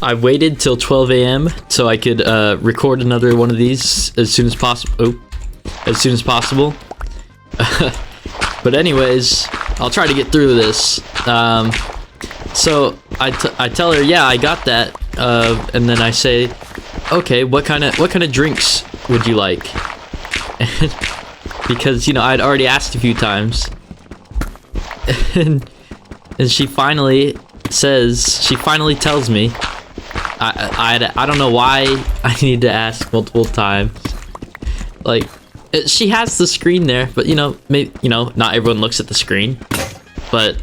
I waited till 12 a.m. so I could record another one of these as soon as possible. As soon as possible. But anyways, I'll try to get through this. So I tell her, yeah, I got that, and then I say, okay, what kind of drinks would you like? Because I'd already asked a few times, and she finally tells me. I don't know why I need to ask multiple times. Like, she has the screen there, but maybe not everyone looks at the screen. But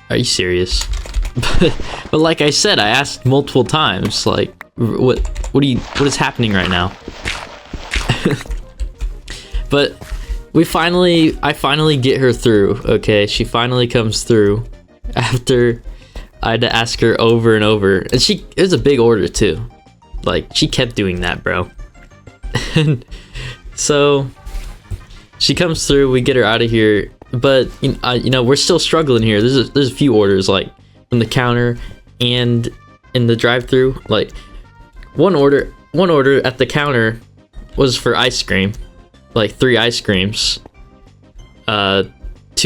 are you serious? But like I said, I asked multiple times. Like, what is happening right now? But I finally get her through. Okay, she finally comes through after I had to ask her over and over, and it was a big order too. Like, she kept doing that, bro. And so she comes through, we get her out of here, but we're still struggling here. There's a few orders, like from the counter and in the drive-thru. Like, one order at the counter was for ice cream, like 3 ice creams, 2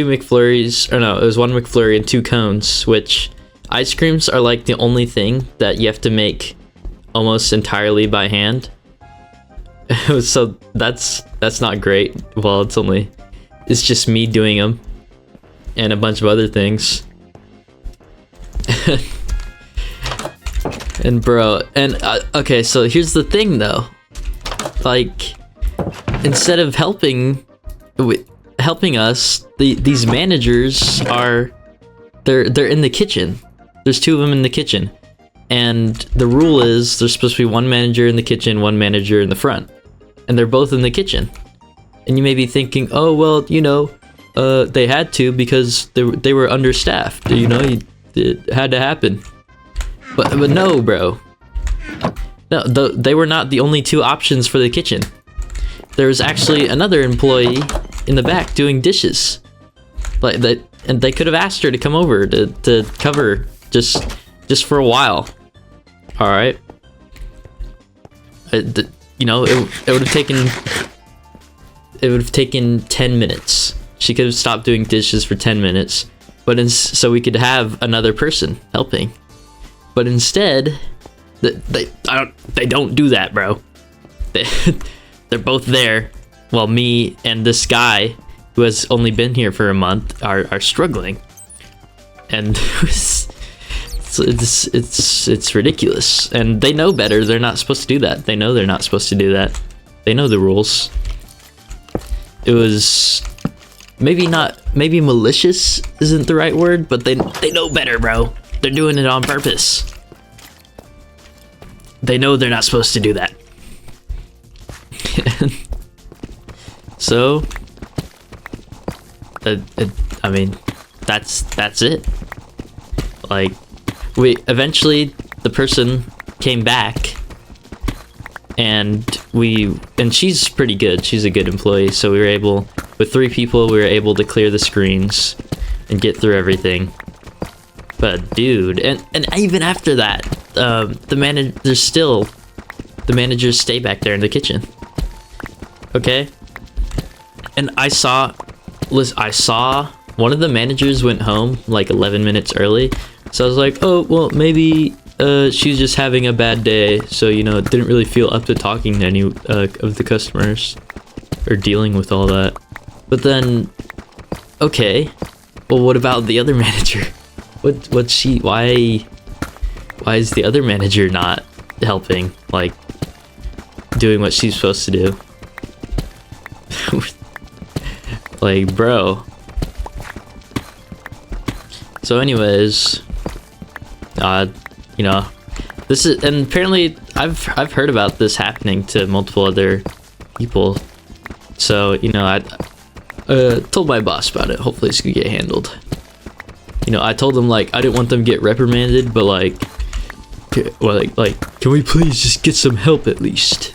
McFlurries, or no, it was 1 McFlurry and 2 cones, which ice creams are like the only thing that you have to make almost entirely by hand. So that's not great. Well, it's just me doing them and a bunch of other things. And bro, okay, so here's the thing though. Like, instead of helping us, these managers they're in the kitchen. There's 2 of them in the kitchen, and the rule is there's supposed to be 1 manager in the kitchen, 1 manager in the front, and they're both in the kitchen. And you may be thinking, oh well, they had to because they were understaffed. It had to happen. But no, bro. No, they were not the only 2 options for the kitchen. There was actually another employee in the back doing dishes, like that, and they could have asked her to come over to cover just for a while. All right. It would have taken 10 minutes. She could have stopped doing dishes for 10 minutes, so we could have another person helping. But instead, they don't do that, bro. They're both there, while me and this guy, who has only been here for a month, are struggling. And it's ridiculous. And they know better. They're not supposed to do that. They know they're not supposed to do that. They know the rules. It was maybe malicious isn't the right word, but they know better, bro. They're doing it on purpose. They know they're not supposed to do that. So, I mean, that's it. Like, eventually the person came back, and she's pretty good. She's a good employee. So with 3 people, we were able to clear the screens and get through everything. But dude, and even after that, the managers stay back there in the kitchen. Okay, and I saw one of the managers went home like 11 minutes early, so I was like, oh well, maybe she's just having a bad day, so didn't really feel up to talking to any of the customers or dealing with all that. But then, okay, well, what about the other manager? Why is the other manager not helping, like doing what she's supposed to do? Like, bro. So anyways, this is, and apparently I've heard about this happening to multiple other people. So, I told my boss about it. Hopefully it's gonna get handled. I told them, like, I didn't want them to get reprimanded, but like, can we please just get some help at least?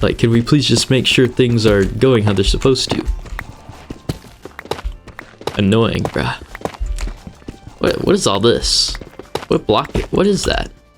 Like, can we please just make sure things are going how they're supposed to? Annoying, bruh. What is all this? What is that?